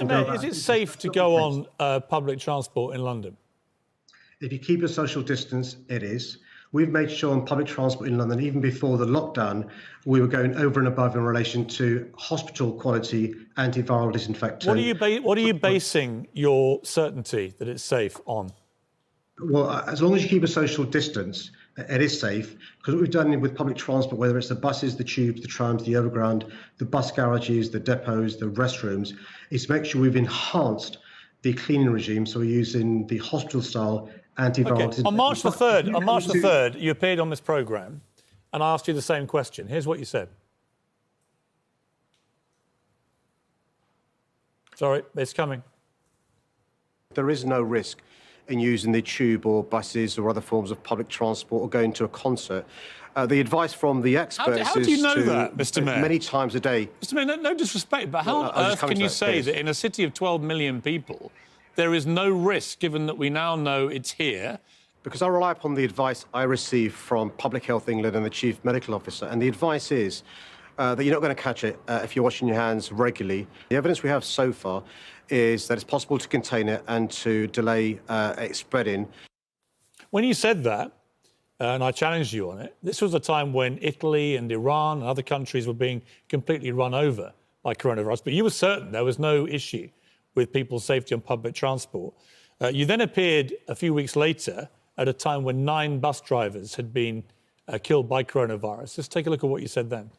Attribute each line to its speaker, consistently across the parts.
Speaker 1: Mr. Mayor, is it safe to go on public transport in London?
Speaker 2: If you keep a social distance, it is. We've made sure on public transport in London, even before the lockdown, we were going over and above in relation to hospital quality antiviral disinfectant.
Speaker 1: What are you basing your certainty that it's safe on?
Speaker 2: Well, as long as you keep a social distance, it is safe, because what we've done with public transport, whether it's the buses, the tubes, the trams, the overground, the bus garages, the depots, the restrooms, is to make sure we've enhanced the cleaning regime. So we're using the hospital-style antiviral.
Speaker 1: Okay. On March the 3rd, you appeared on this programme and I asked you the same question. Here's what you said. Sorry, it's coming.
Speaker 2: There is no risk in using the tube or buses or other forms of public transport or going to a concert. The advice from the experts
Speaker 1: how do you know that, Mr. Mayor?
Speaker 2: Many times a day.
Speaker 1: Mr. Mayor, no disrespect, but how on earth can you say that in a city of 12 million people, there is no risk, given that we now know it's here?
Speaker 2: Because I rely upon the advice I receive from Public Health England and the Chief Medical Officer, and the advice is that you're not going to catch it if you're washing your hands regularly. The evidence we have so far is that it's possible to contain it and to delay it spreading.
Speaker 1: When you said that, and I challenged you on it, this was a time when Italy and Iran and other countries were being completely run over by coronavirus, but you were certain there was no issue with people's safety on public transport. You then appeared a few weeks later at a time when 9 bus drivers had been killed by coronavirus. Let's take a look at what you said then.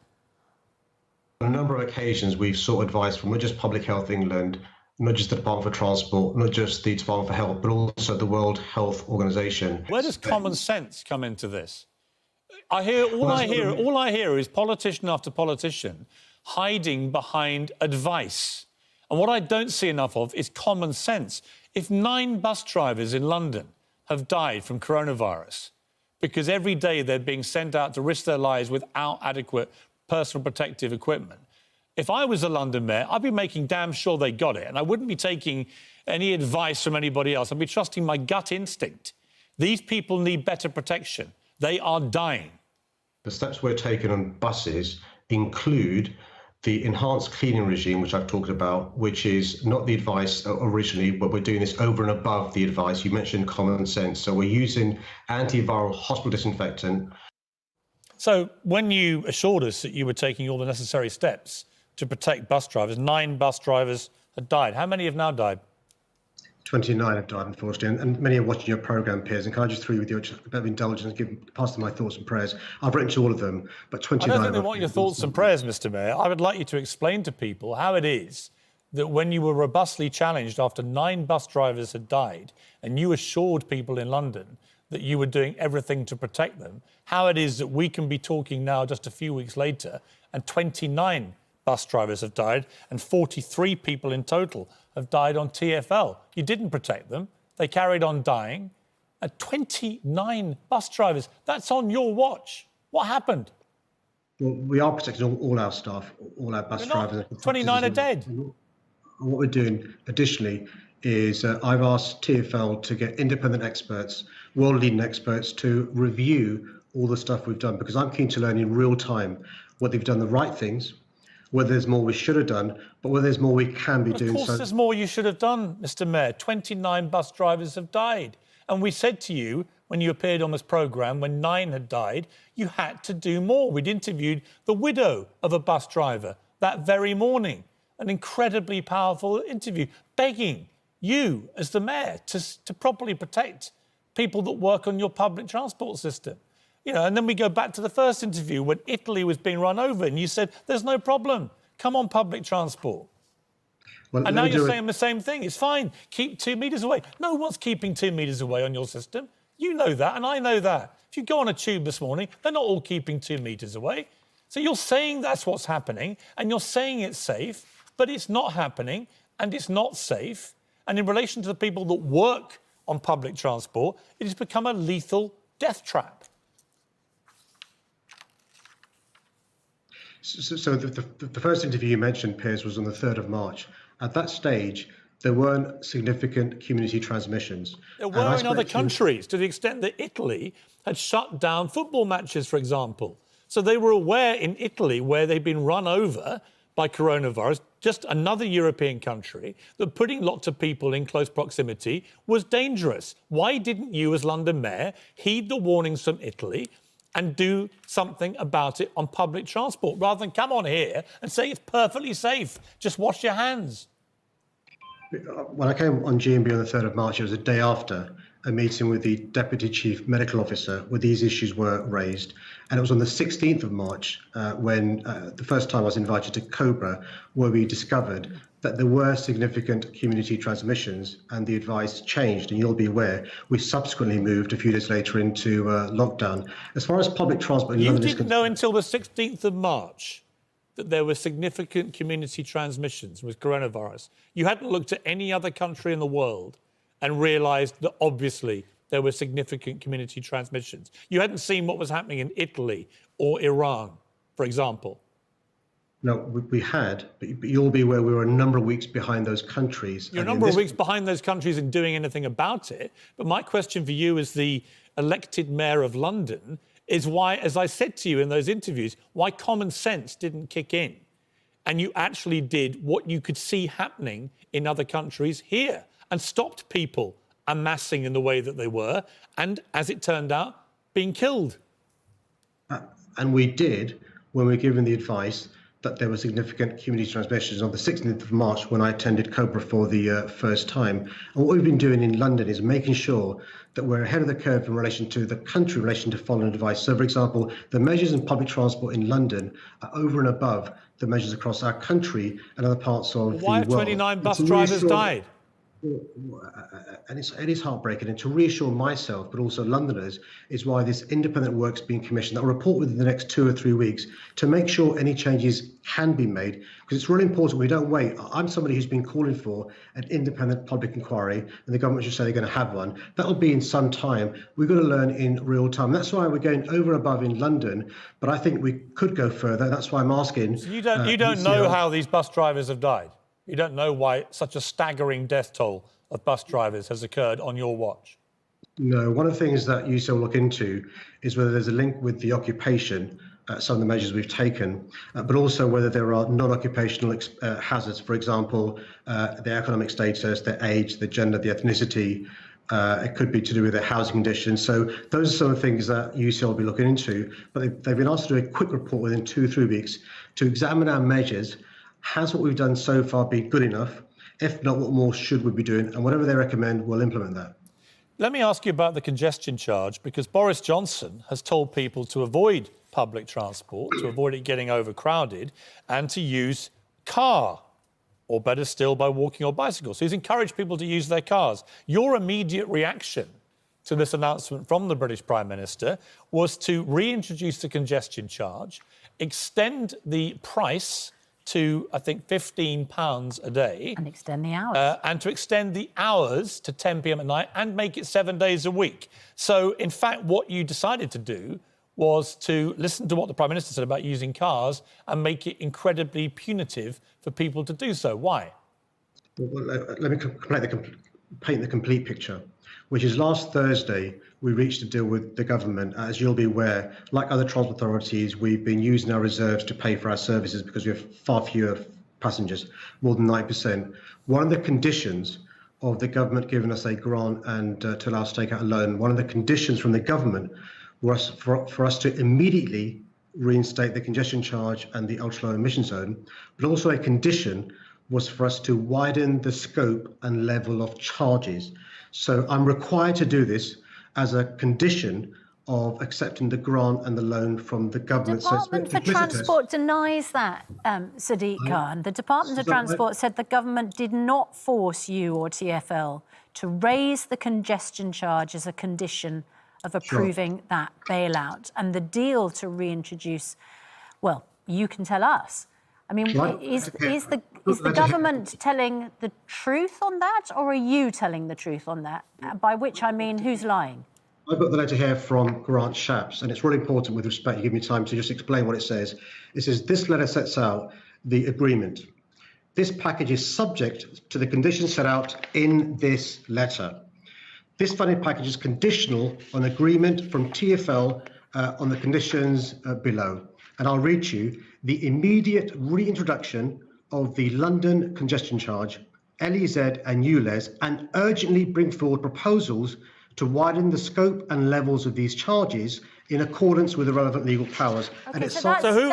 Speaker 2: On a number of occasions, we've sought advice from not just Public Health England, not just the Department for Transport, not just the Department for Health, but also the World Health Organization.
Speaker 1: Where does common sense come into this? All I hear is politician after politician hiding behind advice. And what I don't see enough of is common sense. If 9 bus drivers in London have died from coronavirus because every day they're being sent out to risk their lives without adequate personal protective equipment, if I was a London mayor, I'd be making damn sure they got it, and I wouldn't be taking any advice from anybody else. I'd be trusting my gut instinct. These people need better protection. They are dying.
Speaker 2: The steps we're taking on buses include the enhanced cleaning regime, which I've talked about, which is not the advice originally, but we're doing this over and above the advice. You mentioned common sense. So we're using antiviral hospital disinfectant.
Speaker 1: So when you assured us that you were taking all the necessary steps to protect bus drivers, 9 bus drivers had died. How many have now died?
Speaker 2: 29 have died, unfortunately, and many are watching your programme, Piers. And can I just throw with you a bit of indulgence, pass them my thoughts and prayers? I've written to all of them, but 29...
Speaker 1: I don't think they want your thoughts and prayers, Mr. Mayor. I would like you to explain to people how it is that when you were robustly challenged after 9 bus drivers had died and you assured people in London that you were doing everything to protect them, how it is that we can be talking now just a few weeks later and 29 bus drivers have died and 43 people in total have died on TfL. You didn't protect them. They carried on dying. 29 bus drivers. That's on your watch. What happened?
Speaker 2: Well, we are protecting all our staff, all our bus drivers.
Speaker 1: 29 are dead.
Speaker 2: And what we're doing additionally is I've asked TfL to get independent experts, world-leading experts, to review all the stuff we've done, because I'm keen to learn in real time whether they've done the right things, whether there's more we should have done, but whether there's more we can be doing.
Speaker 1: Of course there's more you should have done, Mr. Mayor. 29 bus drivers have died. And we said to you, when you appeared on this programme, when 9 had died, you had to do more. We'd interviewed the widow of a bus driver that very morning. An incredibly powerful interview, begging you, as the mayor, to properly protect people that work on your public transport system. You know, and then we go back to the first interview when Italy was being run over and you said, there's no problem, come on public transport. Well, and now you're saying the same thing. It's fine, keep 2 metres away. No one's keeping 2 metres away on your system. You know that and I know that. If you go on a tube this morning, they're not all keeping 2 metres away. So you're saying that's what's happening and you're saying it's safe, but it's not happening and it's not safe. And in relation to the people that work on public transport, it has become a lethal death trap.
Speaker 2: So the first interview you mentioned, Piers, was on the 3rd of March. At that stage, there weren't significant community transmissions.
Speaker 1: There were in other countries, to the extent that Italy had shut down football matches, for example. So they were aware in Italy, where they'd been run over by coronavirus, just another European country, that putting lots of people in close proximity was dangerous. Why didn't you, as London Mayor, heed the warnings from Italy and do something about it on public transport, rather than come on here and say it's perfectly safe? Just wash your hands.
Speaker 2: When I came on GMB on the 3rd of March, it was a day after a meeting with the Deputy Chief Medical Officer where these issues were raised. And it was on the 16th of March when the first time I was invited to Cobra, where we discovered that there were significant community transmissions and the advice changed. And you'll be aware, we subsequently moved a few days later into lockdown. As far as public transport in London is concerned,
Speaker 1: you didn't know until the 16th of March that there were significant community transmissions with coronavirus. You hadn't looked at any other country in the world and realised that obviously there were significant community transmissions. You hadn't seen what was happening in Italy or Iran, for example.
Speaker 2: No, we had, but you'll be aware we were a number of weeks behind those countries.
Speaker 1: You're a number of weeks behind those countries in doing anything about it. But my question for you as the elected mayor of London is why, as I said to you in those interviews, why common sense didn't kick in and you actually did what you could see happening in other countries here and stopped people amassing in the way that they were and, as it turned out, being killed.
Speaker 2: And we did when we were given the advice that there were significant community transmissions on the 16th of March when I attended Cobra for the first time. And what we've been doing in London is making sure that we're ahead of the curve in relation to the country, in relation to following advice. So, for example, the measures in public transport in London are over and above the measures across our country and other parts of the world.
Speaker 1: Why have 29 bus drivers died?
Speaker 2: And it is heartbreaking, and to reassure myself, but also Londoners, is why this independent work's being commissioned. I'll report within the next 2 or 3 weeks to make sure any changes can be made, because it's really important we don't wait. I'm somebody who's been calling for an independent public inquiry, and the government should say they're going to have one. That'll be in some time. We've got to learn in real time. That's why we're going over and above in London, but I think we could go further. That's why I'm asking.
Speaker 1: So you don't know how these bus drivers have died? You don't know why such a staggering death toll of bus drivers has occurred on your watch?
Speaker 2: No. One of the things that UCL will look into is whether there's a link with the occupation, some of the measures we've taken, but also whether there are non-occupational hazards, for example, their economic status, their age, their gender, the ethnicity. It could be to do with their housing conditions. So those are some of the things that UCL will be looking into. But they've been asked to do a quick report within 2 or 3 weeks to examine our measures. Has what we've done so far been good enough? If not, what more should we be doing? And whatever they recommend, we'll implement that.
Speaker 1: Let me ask you about the congestion charge, because Boris Johnson has told people to avoid public transport, to avoid it getting overcrowded, and to use car, or better still, by walking or bicycle. So he's encouraged people to use their cars. Your immediate reaction to this announcement from the British Prime Minister was to reintroduce the congestion charge, extend the price to, I think, £15 a day.
Speaker 3: And extend the hours.
Speaker 1: And to extend the hours to 10 p.m. at night and make it 7 days a week. So, in fact, what you decided to do was to listen to what the Prime Minister said about using cars and make it incredibly punitive for people to do so. Why?
Speaker 2: Well, let me paint the complete picture, which is last Thursday, we reached a deal with the government. As you'll be aware, like other transport authorities, we've been using our reserves to pay for our services because we have far fewer passengers, more than 9%. One of the conditions of the government giving us a grant and to allow us to take out a loan, one of the conditions from the government was for us to immediately reinstate the congestion charge and the ultra-low emission zone, but also a condition was for us to widen the scope and level of charges. So I'm required to do this as a condition of accepting the grant and the loan from the government.
Speaker 3: The Department for Transport denies that, Sadiq Khan. The Department of Transport said the government did not force you or TfL to raise the congestion charge as a condition of approving that bailout. And the deal to reintroduce, well, you can tell us. I mean, is the government telling the truth on that, or are you telling the truth on that? By which I mean, who's lying?
Speaker 2: I've got the letter here from Grant Shapps, and it's really important with respect, you give me time to just explain what it says. It says, this letter sets out the agreement. This package is subject to the conditions set out in this letter. This funding package is conditional on agreement from TfL on the conditions below. and I'll read you the immediate reintroduction of the London congestion charge, LEZ and ULEZ, and urgently bring forward proposals to widen the scope and levels of these charges in accordance with the relevant legal powers.
Speaker 3: Okay,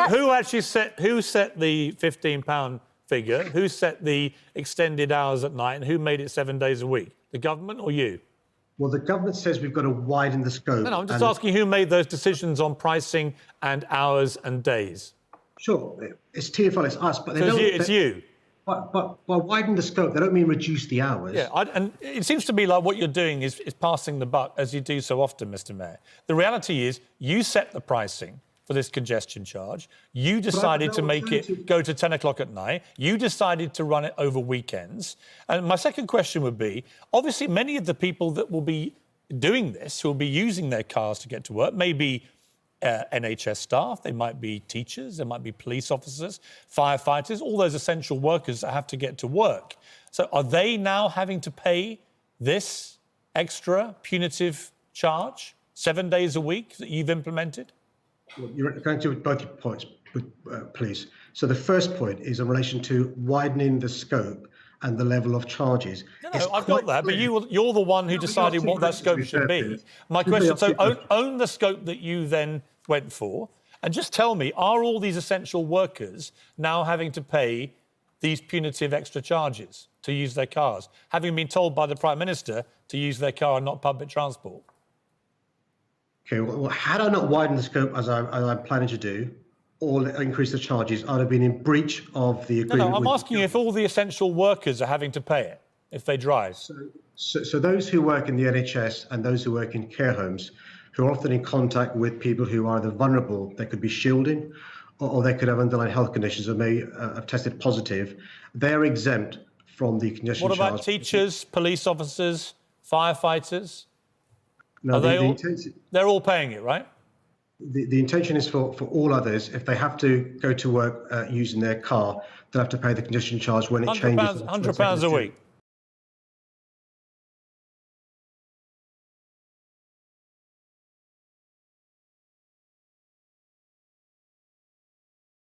Speaker 1: who actually set the £15 figure? Who set the extended hours at night, and who made it 7 days a week? The government or you?
Speaker 2: Well, the government says we've got to widen the scope.
Speaker 1: No, I'm just asking who made those decisions on pricing and hours and days.
Speaker 2: Sure, it's TfL, it's us, but
Speaker 1: It's you.
Speaker 2: But by widening the scope, they don't mean reduce the hours.
Speaker 1: Yeah, and it seems to me like what you're doing is passing the buck, as you do so often, Mr. Mayor. The reality is you set the pricing for this congestion charge. You decided to make it go to 10 o'clock at night. You decided to run it over weekends. And my second question would be, obviously, many of the people that will be doing this, who will be using their cars to get to work, may be NHS staff, they might be teachers, they might be police officers, firefighters, all those essential workers that have to get to work. So are they now having to pay this extra punitive charge 7 days a week that you've implemented?
Speaker 2: Well, you're going to both your points, please. So the first point is in relation to widening the scope and the level of charges.
Speaker 1: No, I've got that, but you're the one who decided what that scope should be. My question, so own the scope that you then went for, and just tell me, are all these essential workers now having to pay these punitive extra charges to use their cars, having been told by the Prime Minister to use their car and not public transport?
Speaker 2: Okay, well, had I not widened the scope as I'm planning to do, or increase the charges, I'd have been in breach of the agreement.
Speaker 1: No, I'm asking you if all the essential workers are having to pay it, if they drive.
Speaker 2: So those who work in the NHS and those who work in care homes, who are often in contact with people who are either vulnerable, they could be shielding, or they could have underlying health conditions or may have tested positive, they're exempt from the congestion charge.
Speaker 1: What about teachers, police officers, firefighters?
Speaker 2: No,
Speaker 1: they're all paying it, right?
Speaker 2: The intention is for all others, if they have to go to work using their car, they'll have to pay the congestion charge when it changes.
Speaker 1: £100 a week.